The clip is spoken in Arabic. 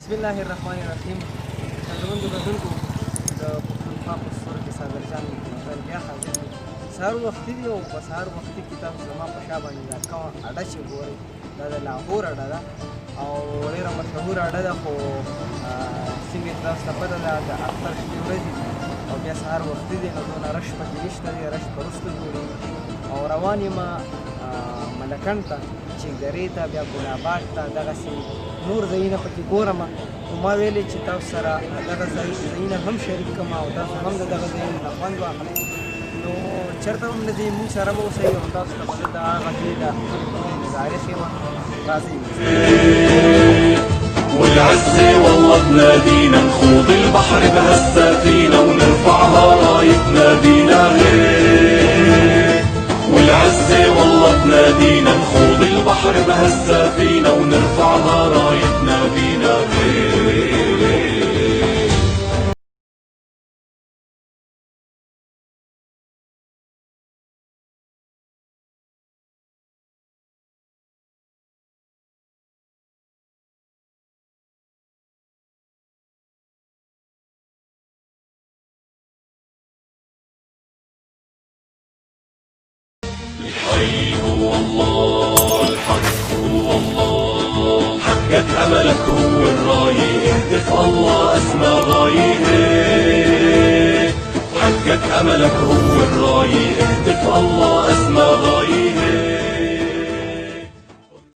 بسم الله الرحمن الرحیم. څرګندو کتونکو د پښتونخوا په ستر کې صابرجان متل بیا حاضر دی. سهار وختي دی او په سهار وختي کې تاسو زما په شا باندې دا کومه اډه چې ګورئ دا د لاهور اډه ده او ډېره مشهوره اډه ده، خو څنګه چې تاسو ته پته ده د اختر شپې ورځې او بیا سهار وختي دی، نو دونه رش پکې نشته دی، رش په وروسته جوړېږي. او روان یم ملکنډ ته، چې درې ته، بیا ګلاباد ته، دغسې نور ځایونه پکې ګورم. نو ما ویلې چې تاسو سره دغه ځایونه هم شریک کړم او تاسو هم د دغه ځایونو نه خوند واخلئ. نو چېرته هم نه ځئ، موږ سره به اوسئ او تاسو ته به زه د هغه ځای د نظارې ښیم. راځئ. والعز والله تنادينا نخوض البحر بهالسفينة ونرفعها راية نادينا غير. والعز والله تنادينا نخوض البحر بهالسفينة ونرفعها راية نادينا غير. الحي هو الله، الحق هو الله، حقق أملك هو الراية، اهدف الله أسمى غاية. حقق أملك هو الراية، اهدف الله أسمى غاية.